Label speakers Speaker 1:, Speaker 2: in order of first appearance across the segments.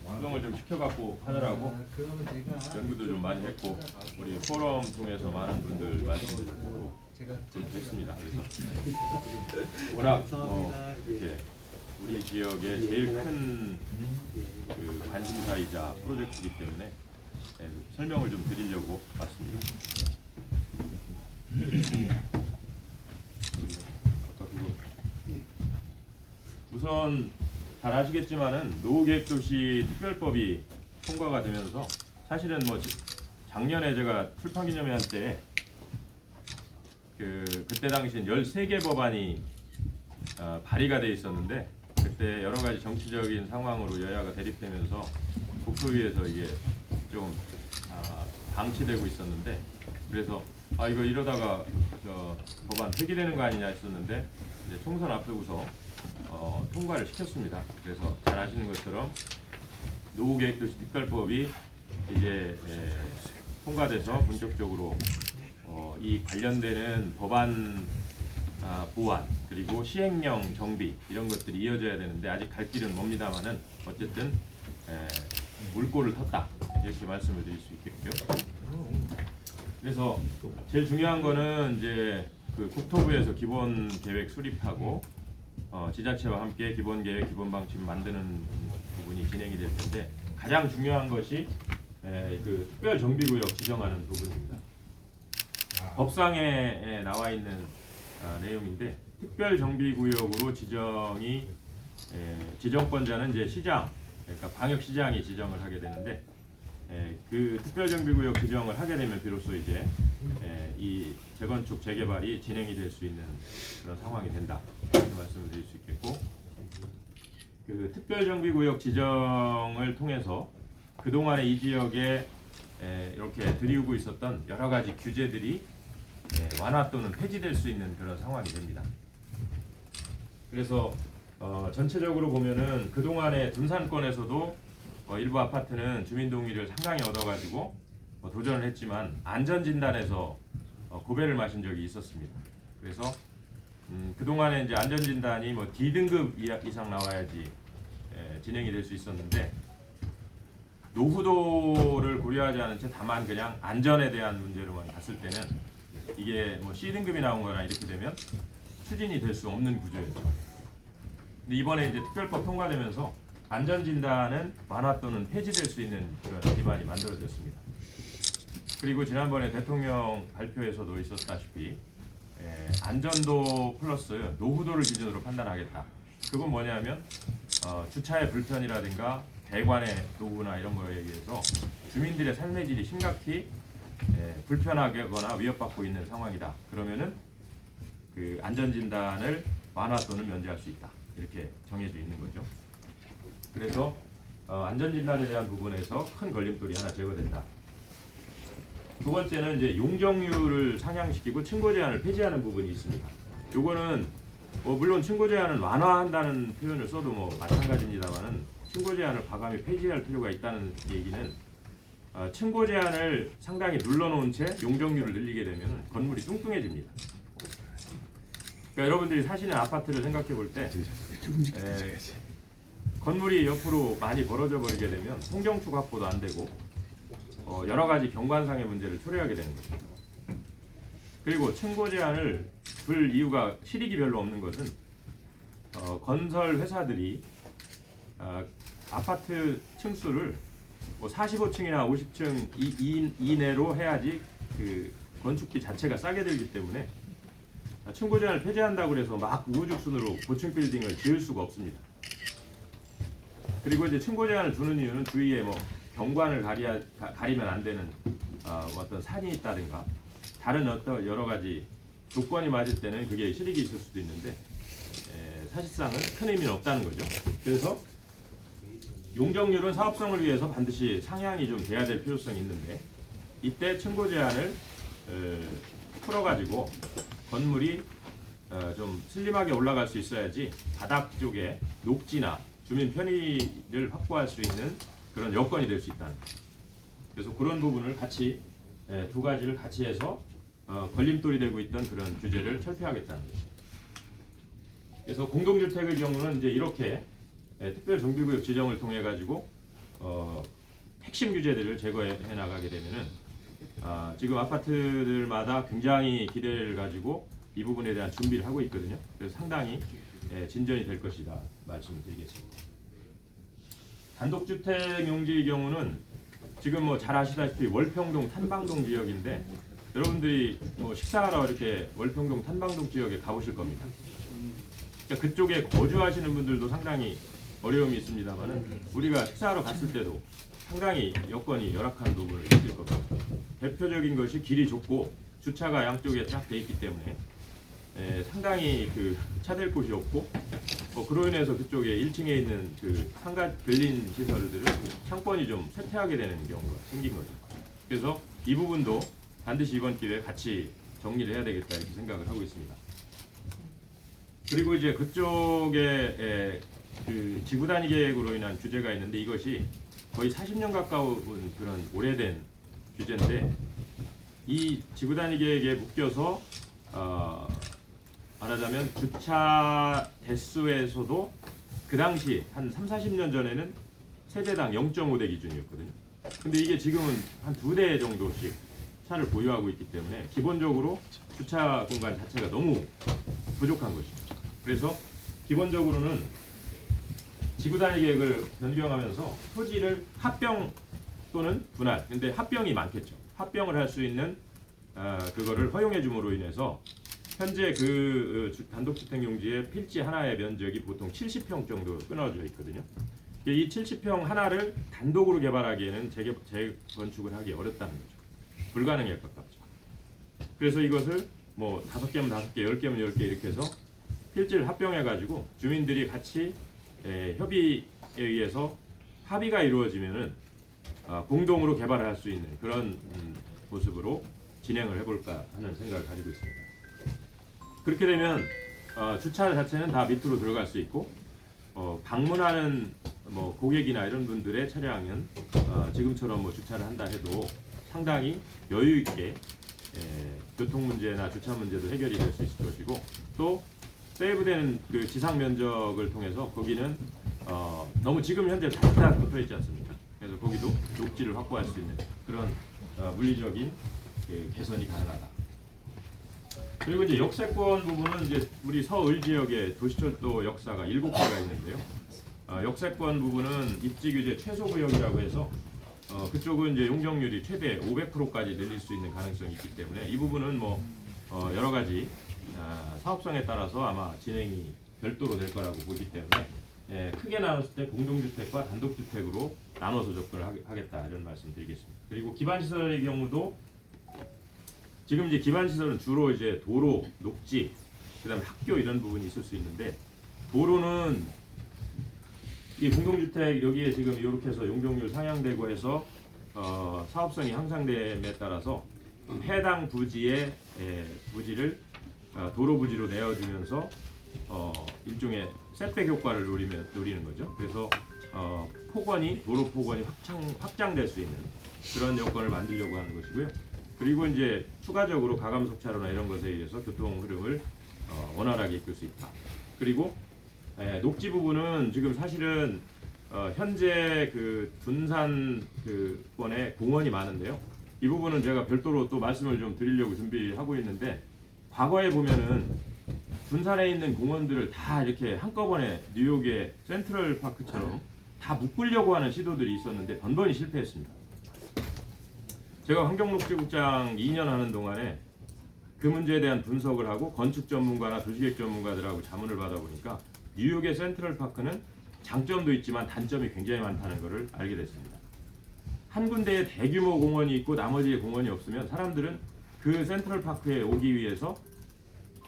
Speaker 1: 구성을 좀 시켜갖고 하느라고 연구도 좀 많이 했고 우리 포럼 통해서 많은 분들 말씀을 듣고 좀 됐습니다. 그래서 워낙 이렇게 우리 지역의 제일 큰 그 관심사이자 프로젝트이기 때문에 설명을 좀 드리려고 왔습니다. 우선 잘 아시겠지만은 노후계획도시 특별법이 통과가 되면서 사실은 뭐 작년에 제가 출판기념회 할 때 그때 당시엔 13개 법안이 발의가 돼 있었는데 그때 여러 가지 정치적인 상황으로 여야가 대립되면서 국토위에서 이게 좀 방치되고 있었는데 그래서 이거 이러다가 법안 폐기되는 거 아니냐 했었는데 이제 총선 앞두고서 통과를 시켰습니다. 그래서 잘 아시는 것처럼 노후계획도시 특별법이 이제 통과돼서 본격적으로 이 관련되는 법안 보완 그리고 시행령 정비 이런 것들이 이어져야 되는데 아직 갈 길은 멉니다만은 어쨌든 물꼬를 텄다 이렇게 말씀을 드릴 수 있겠고요. 그래서 제일 중요한 거는 이제 그 국토부에서 기본 계획 수립하고 지자체와 함께 기본 계획, 기본 방침 만드는 부분이 진행이 될 텐데 가장 중요한 것이 그 특별 정비구역 지정하는 부분입니다. 법상에 나와 있는 내용인데 특별 정비구역으로 지정이 지정권자는 이제 시장, 그러니까 광역시장이 지정을 하게 되는데 그 특별정비구역 지정을 하게 되면 비로소 이제 이 재건축 재개발이 진행이 될 수 있는 그런 상황이 된다 이렇게 말씀을 드릴 수 있겠고 그 특별정비구역 지정을 통해서 그동안에 이 지역에 이렇게 들이우고 있었던 여러 가지 규제들이 완화 또는 폐지될 수 있는 그런 상황이 됩니다. 그래서 전체적으로 보면은 그동안에 둔산권에서도 일부 아파트는 주민 동의를 상당히 얻어가지고 도전을 했지만 안전진단에서 고배를 마신 적이 있었습니다. 그래서 그동안에 이제 안전진단이 뭐 D등급 이상 나와야지 진행이 될 수 있었는데 노후도를 고려하지 않은 채 다만 그냥 안전에 대한 문제로만 봤을 때는 이게 뭐 C등급이 나온 거나 이렇게 되면 추진이 될 수 없는 구조였죠. 근데 이번에 이제 특별법 통과되면서 안전진단은 완화 또는 폐지될 수 있는 그런 기반이 만들어졌습니다. 그리고 지난번에 대통령 발표에서도 있었다시피 안전도 플러스 노후도를 기준으로 판단하겠다. 그건 뭐냐면 주차의 불편이라든가 배관의 노후나 이런 거에 의해서 주민들의 삶의 질이 심각히 불편하거나 위협받고 있는 상황이다. 그러면은 그 안전진단을 완화 또는 면제할 수 있다. 이렇게 정해져 있는 거죠. 그래서 안전진단에 대한 부분에서 큰 걸림돌이 하나 제거된다. 두 번째는 이제 용적률을 상향시키고 층고 제한을 폐지하는 부분이 있습니다. 요거는 물론 층고 제한을 완화한다는 표현을 써도 뭐 마찬가지입니다만은 층고 제한을 과감히 폐지할 필요가 있다는 얘기는 층고 제한을 상당히 눌러놓은 채 용적률을 늘리게 되면 건물이 뚱뚱해집니다. 그러니까 여러분들이 사시는 아파트를 생각해 볼 때 건물이 옆으로 많이 벌어져 버리게 되면 통정축 확보도 안 되고 여러 가지 경관상의 문제를 초래하게 되는 거죠. 그리고 층고 제한을 둘 이유가 실익이 별로 없는 것은 건설 회사들이 아파트 층수를 뭐 45층이나 50층 이내로 해야지 그 건축비 자체가 싸게 들기 때문에 층고 제한을 폐지한다고 해서 막 우후죽순으로 고층 빌딩을 지을 수가 없습니다. 그리고 이제 층고 제한을 두는 이유는 주위에 뭐 경관을 가리면 안 되는 어떤 산이 있다든가 다른 어떤 여러 가지 조건이 맞을 때는 그게 실익이 있을 수도 있는데 사실상은 큰 의미는 없다는 거죠. 그래서 용적률은 사업성을 위해서 반드시 상향이 좀 돼야 될 필요성이 있는데 이때 층고 제한을 풀어가지고 건물이 좀 슬림하게 올라갈 수 있어야지 바닥 쪽에 녹지나 주민 편의를 확보할 수 있는 그런 여건이 될 수 있다는 거죠. 그래서 그런 부분을 같이 두 가지를 같이 해서 걸림돌이 되고 있던 그런 규제를 철폐하겠다는 거죠. 그래서 공동주택의 경우는 이제 이렇게 특별정비구역 지정을 통해 가지고 핵심 규제들을 제거해 나가게 되면은 지금 아파트들마다 굉장히 기대를 가지고 이 부분에 대한 준비를 하고 있거든요. 그래서 상당히 진전이 될 것이다 말씀을 드리겠습니다. 단독주택 용지의 경우는 지금 뭐 잘 아시다시피 월평동 탄방동 지역인데 여러분들이 뭐 식사하러 이렇게 월평동 탄방동 지역에 가보실 겁니다. 그러니까 그쪽에 거주하시는 분들도 상당히 어려움이 있습니다만은 우리가 식사하러 갔을 때도 상당히 여건이 열악한 부분을 느낄 겁니다. 대표적인 것이 길이 좁고 주차가 양쪽에 쫙 돼 있기 때문에 상당히 그 차댈 곳이 없고 그로 인해서 그쪽에 1층에 있는 그 상가 빌린 시설들을 상권이 좀 쇠퇴하게 되는 경우가 생긴 거죠. 그래서 이 부분도 반드시 이번 기회에 같이 정리를 해야 되겠다 이렇게 생각을 하고 있습니다. 그리고 이제 그쪽에 그 지구 단위 계획으로 인한 규제가 있는데 이것이 거의 40년 가까운 그런 오래된 규제인데 이 지구 단위 계획에 묶여서 말하자면 주차 대수에서도 그 당시 한 30-40년 전에는 세대당 0.5대 기준이었거든요. 근데 이게 지금은 한 2대 정도씩 차를 보유하고 있기 때문에 기본적으로 주차 공간 자체가 너무 부족한 것이죠. 그래서 기본적으로는 지구 단위 계획을 변경하면서 토지를 합병 또는 분할, 근데 합병이 많겠죠. 합병을 할 수 있는 그거를 허용해 줌으로 인해서 현재 그 단독주택 용지의 필지 하나의 면적이 보통 70평 정도 끊어져 있거든요. 이 70평 하나를 단독으로 개발하기에는 재건축을 하기 어렵다는 거죠. 불가능에 가깝죠. 그래서 이것을 뭐 5개면 5개, 10개면 10개 이렇게 해서 필지를 합병해 가지고 주민들이 같이 협의에 의해서 합의가 이루어지면은 공동으로 개발을 할 수 있는 그런 모습으로 진행을 해볼까 하는 생각을 가지고 있습니다. 그렇게 되면 주차 자체는 다 밑으로 들어갈 수 있고 방문하는 뭐 고객이나 이런 분들의 차량은 지금처럼 뭐 주차를 한다 해도 상당히 여유 있게 교통 문제나 주차 문제도 해결이 될 수 있을 것이고 또 세이브되는 그 지상 면적을 통해서 거기는 너무 지금 현재 다닥 붙어 있지 않습니까? 그래서 거기도 녹지를 확보할 수 있는 그런 물리적인 개선이 가능하다. 그리고 이제 역세권 부분은 이제 우리 서울 지역에 도시철도 역사가 7개가 있는데요. 역세권 부분은 입지 규제 최소 구역이라고 해서 그쪽은 이제 용적률이 최대 500%까지 늘릴 수 있는 가능성이 있기 때문에 이 부분은 뭐 여러 가지 사업성에 따라서 아마 진행이 별도로 될 거라고 보기 때문에 크게 나눴을 때 공동주택과 단독주택으로 나눠서 접근을 하겠다 이런 말씀 드리겠습니다. 그리고 기반시설의 경우도 지금 이제 기반시설은 주로 이제 도로, 녹지, 그다음에 학교 이런 부분이 있을 수 있는데 도로는 이 공동주택 여기에 지금 이렇게 해서 용적률 상향되고 해서 사업성이 향상됨에 따라서 해당 부지의 부지를 도로 부지로 내어주면서 일종의 셋백 효과를 노리는 거죠. 그래서 폭원이 도로 폭원이 확장될 수 있는 그런 여건을 만들려고 하는 것이고요. 그리고 이제 추가적으로 가감속차로나 이런 것에 의해서 교통 흐름을 원활하게 이끌 수 있다. 그리고 녹지 부분은 지금 사실은 현재 그 둔산 그권에 공원이 많은데요. 이 부분은 제가 별도로 또 말씀을 좀 드리려고 준비하고 있는데 과거에 보면은 둔산에 있는 공원들을 다 이렇게 한꺼번에 뉴욕의 센트럴 파크처럼 다 묶으려고 하는 시도들이 있었는데 번번이 실패했습니다. 제가 환경녹지국장 2년 하는 동안에 그 문제에 대한 분석을 하고 건축 전문가나 도시계획 전문가들하고 자문을 받아보니까 뉴욕의 센트럴 파크는 장점도 있지만 단점이 굉장히 많다는 것을 알게 됐습니다. 한 군데에 대규모 공원이 있고 나머지에 공원이 없으면 사람들은 그 센트럴 파크에 오기 위해서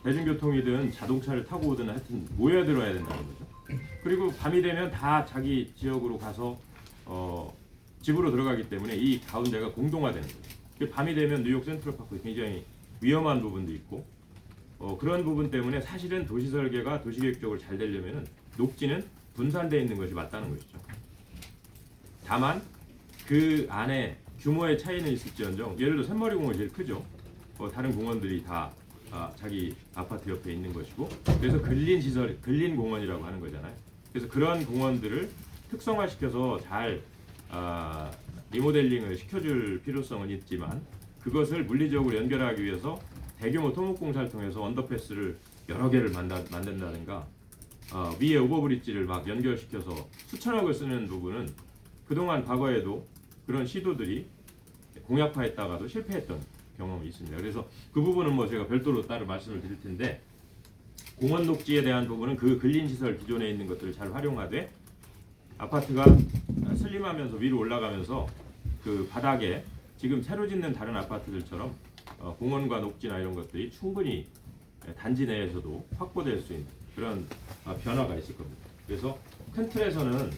Speaker 1: 대중교통이든 자동차를 타고 오든 하여튼 모여들어야 된다는 거죠. 그리고 밤이 되면 다 자기 지역으로 가서 집으로 들어가기 때문에 이 가운데가 공동화되는 거죠. 밤이 되면 뉴욕 센트럴파크 굉장히 위험한 부분도 있고 그런 부분 때문에 사실은 도시 설계가 도시계획적으로 잘 되려면 녹지는 분산되어 있는 것이 맞다는 것이죠. 다만 그 안에 규모의 차이는 있을지언정 예를 들어 샘머리 공원이 제일 크죠. 다른 공원들이 다 자기 아파트 옆에 있는 것이고, 그래서 근린 시설, 근린 공원이라고 하는 거잖아요. 그래서 그런 공원들을 특성화시켜서 잘 리모델링을 시켜줄 필요성은 있지만, 그것을 물리적으로 연결하기 위해서 대규모 토목공사를 통해서 언더패스를 여러 개를 만든다든가, 위에 오버브리지를 막 연결시켜서 수천억을 쓰는 부분은 그동안 과거에도 그런 시도들이 공약화했다가도 실패했던 경험이 있습니다. 그래서 그 부분은 뭐 제가 별도로 따로 말씀을 드릴 텐데, 공원 녹지에 대한 부분은 그 근린시설 기존에 있는 것들을 잘 활용하되, 아파트가 슬림하면서 위로 올라가면서 그 바닥에 지금 새로 짓는 다른 아파트들처럼 공원과 녹지나 이런 것들이 충분히 단지 내에서도 확보될 수 있는 그런 변화가 있을 겁니다. 그래서 큰 틀에서는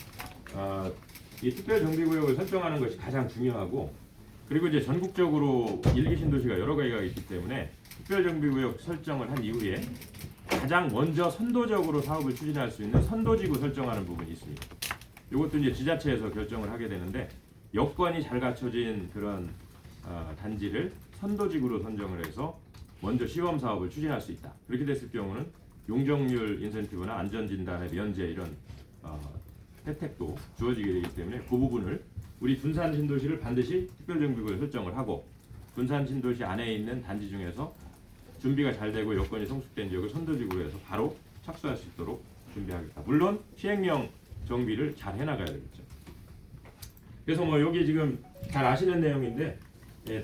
Speaker 1: 이 특별정비구역을 설정하는 것이 가장 중요하고, 그리고 이제 전국적으로 일기 신도시가 여러 개가 있기 때문에 특별정비구역 설정을 한 이후에 가장 먼저 선도적으로 사업을 추진할 수 있는 선도지구 설정하는 부분이 있습니다. 이것도 이제 지자체에서 결정을 하게 되는데, 여건이 잘 갖춰진 그런 단지를 선도지구로 선정을 해서 먼저 시범 사업을 추진할 수 있다. 그렇게 됐을 경우는 용적률 인센티브나 안전진단의 면제 이런 혜택도 주어지게 되기 때문에 그 부분을 우리 둔산 신도시를 반드시 특별정비구에 설정을 하고, 둔산 신도시 안에 있는 단지 중에서 준비가 잘 되고 여건이 성숙된 지역을 선도지구로 해서 바로 착수할 수 있도록 준비하겠다. 물론 시행령 정비를 잘 해나가야 되겠죠. 그래서 뭐 여기 지금 잘 아시는 내용인데,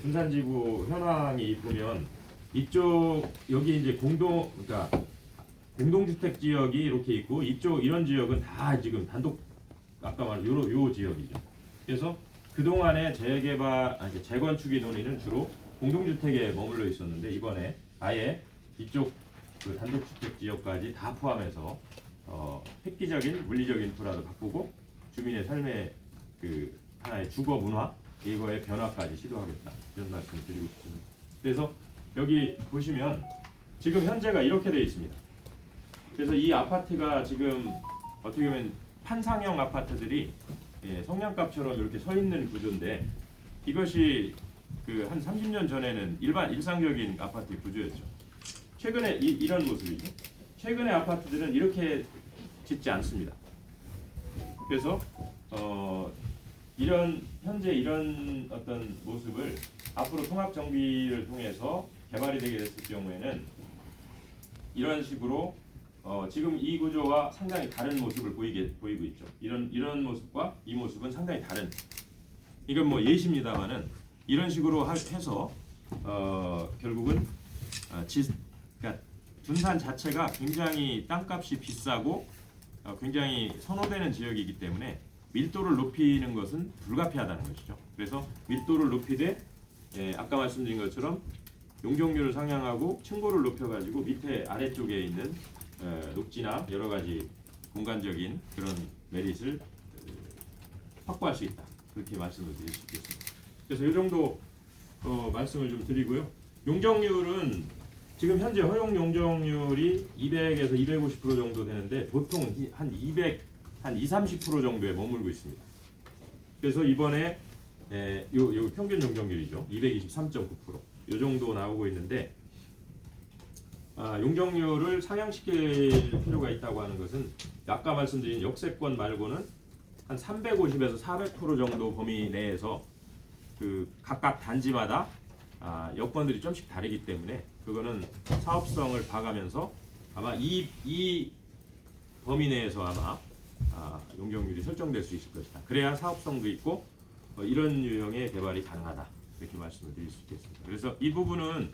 Speaker 1: 둔산지구 현황이 보면 이쪽 여기 이제 그러니까 공동주택 지역이 이렇게 있고, 이쪽 이런 지역은 다 지금 단독 아까 말한 요 지역이죠. 그래서 그 동안의 재건축이 논의는 주로 공동주택에 머물러 있었는데, 이번에 아예 이쪽 그 단독주택 지역까지 다 포함해서 획기적인 물리적 인프라도 바꾸고 주민의 삶의 그 하나의 주거 문화 이거의 변화까지 시도하겠다, 이런 말씀을 드리고 싶습니다. 그래서 여기 보시면 지금 현재가 이렇게 되어 있습니다. 그래서 이 아파트가 지금 어떻게 보면 판상형 아파트들이 성냥갑처럼 이렇게 서 있는 구조인데, 이것이 그 한 30년 전에는 일상적인 아파트 구조였죠. 최근에 이런 모습이죠. 최근의 아파트들은 이렇게 짓지 않습니다. 그래서 현재 이런 어떤 모습을 앞으로 통합 정비를 통해서 개발이 되게 됐을 경우에는 이런 식으로 지금 이 구조와 상당히 다른 모습을 보이고 있죠. 이런 모습과 이 모습은 상당히 다른. 이건 뭐 예시입니다만은 이런 식으로 해서 결국은 그러니까 둔산 자체가 굉장히 땅값이 비싸고 굉장히 선호되는 지역이기 때문에 밀도를 높이는 것은 불가피하다는 것이죠. 그래서 밀도를 높이되 아까 말씀드린 것처럼 용적률을 상향하고 층고를 높여가지고 밑에 아래쪽에 있는 녹지나 여러 가지 공간적인 그런 메릿을 확보할 수 있다. 그렇게 말씀을 드릴 수 있겠습니다. 그래서 이 정도 말씀을 좀 드리고요. 용적률은 지금 현재 허용 용적률이 200에서 250% 정도 되는데, 보통 한 30% 정도에 머물고 있습니다. 그래서 이번에 요 평균 용적률이죠. 223.9%. 요 정도 나오고 있는데, 용적률을 상향시킬 필요가 있다고 하는 것은 아까 말씀드린 역세권 말고는 한 350에서 400% 정도 범위 내에서 그 각각 단지마다 여건들이 좀씩 다르기 때문에 그거는 사업성을 봐가면서 아마 이 범위 내에서 아마 용적률이 설정될 수 있을 것이다. 그래야 사업성도 있고 이런 유형의 개발이 가능하다, 이렇게 말씀을 드릴 수 있겠습니다. 그래서 이 부분은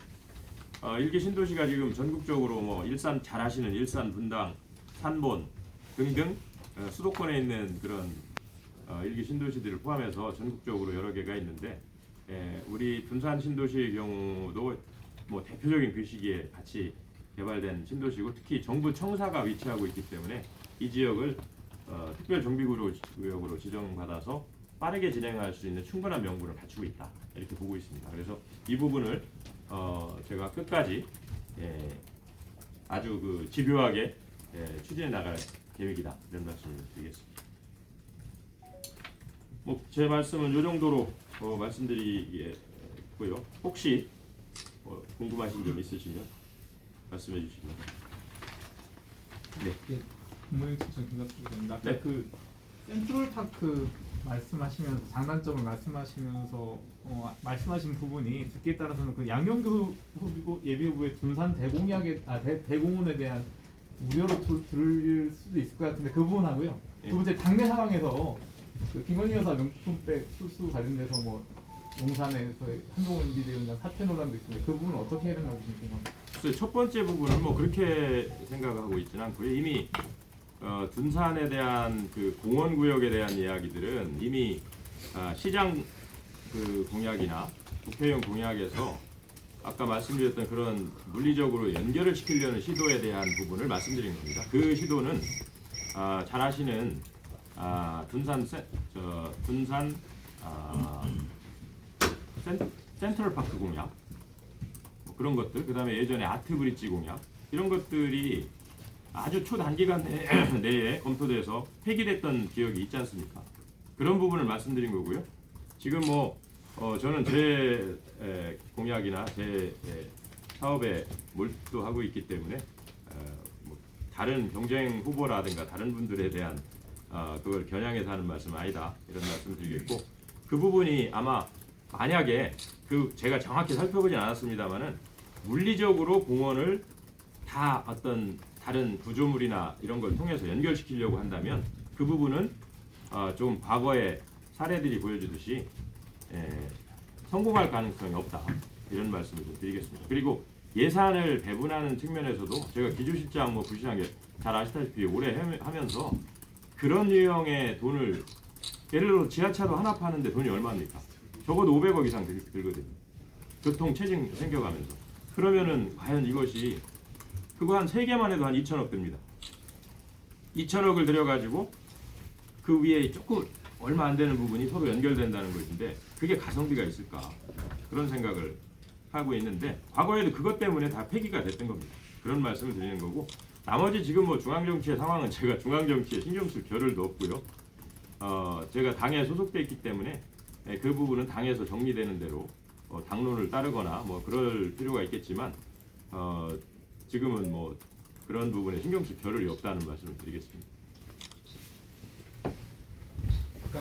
Speaker 1: 일기 신도시가 지금 전국적으로 뭐 일산 잘 아시는 일산, 분당, 산본 등등 수도권에 있는 그런 일기 신도시들을 포함해서 전국적으로 여러 개가 있는데, 우리 둔산 신도시의 경우도 뭐 대표적인 그 시기에 같이 개발된 신도시고, 특히 정부 청사가 위치하고 있기 때문에 이 지역을 특별정비구역으로 지정받아서 빠르게 진행할 수 있는 충분한 명분을 갖추고 있다, 이렇게 보고 있습니다. 그래서 이 부분을 제가 끝까지 아주 그 집요하게 추진해 나갈 계획이다, 이런 말씀을 드리겠습니다. 뭐 제 말씀은 이 정도로 말씀드리겠고요. 혹시 궁금하신 점 있으시면 말씀해 주시면. 네.
Speaker 2: 예, 부모님 추천 김갑수입니다. 아까
Speaker 1: 네.
Speaker 2: 그 센트럴파크 말씀하시면서 장단점을 말씀하시면서 말씀하신 부분이 듣기에 따라서는 그 양경규 후보 예비후보의 둔산 대공약에 대공원에 대한 우려로 들릴 수도 있을 것 같은데 그 부분하고요.
Speaker 1: 예.
Speaker 2: 두 번째 당내 상황에서 그 김건희 여사 명품백 수수 관련돼서 뭐 용산에서의 한동훈 비대위원장 사퇴 논란도 있는데 그 부분은 어떻게 해야 된다고 생각합니까?
Speaker 1: 그래서 첫 번째 부분은 뭐 그렇게 생각하고 있지는 않고요. 이미 둔산에 대한 그 공원 구역에 대한 이야기들은 이미 시장 그 공약이나 국회의원 공약에서 아까 말씀드렸던 그런 물리적으로 연결을 시키려는 시도에 대한 부분을 말씀드린 겁니다. 그 시도는 잘 아시는 둔산 센트럴파크 공약 뭐 그런 것들, 그다음에 예전에 아트브릿지 공약 이런 것들이 아주 초단기간 내에 검토돼서 폐기됐던 기억이 있지 않습니까? 그런 부분을 말씀드린 거고요. 지금 뭐 저는 제 공약이나 제 사업에 몰두하고 있기 때문에 뭐 다른 경쟁 후보라든가 다른 분들에 대한 그걸 겨냥해서 하는 말씀은 아니다 이런 말씀드리겠고, 그 부분이 아마 만약에 제가 정확히 살펴보진 않았습니다만은 물리적으로 공원을 다 어떤 다른 구조물이나 이런 걸 통해서 연결시키려고 한다면 그 부분은 좀 과거의 사례들이 보여주듯이 성공할 가능성이 없다 이런 말씀을 좀 드리겠습니다. 그리고 예산을 배분하는 측면에서도 제가 기조실장 뭐 부시장 잘 아시다시피 오래 하면서 그런 유형의 돈을 예를 들어 지하차도 하나 파는데 돈이 얼마입니까? 적어도 500억 이상 들거든요. 교통 체증 생겨가면서. 그러면은 과연 이것이 그거 한 3개만 해도 한 2천억 듭니다. 2천억을 들여가지고 그 위에 조금 얼마 안 되는 부분이 서로 연결된다는 것인데 그게 가성비가 있을까? 그런 생각을 하고 있는데 과거에도 그것 때문에 다 폐기가 됐던 겁니다. 그런 말씀을 드리는 거고, 나머지 지금 뭐 중앙정치의 상황은 제가 중앙정치에 신경 쓸 겨를도 없고요. 제가 당에 소속돼 있기 때문에 그 부분은 당에서 정리되는 대로 당론을 따르거나 뭐 그럴 필요가 있겠지만 지금은 뭐 그런 부분에 신경 쓸 겨를이 없다는 말씀을 드리겠습니다.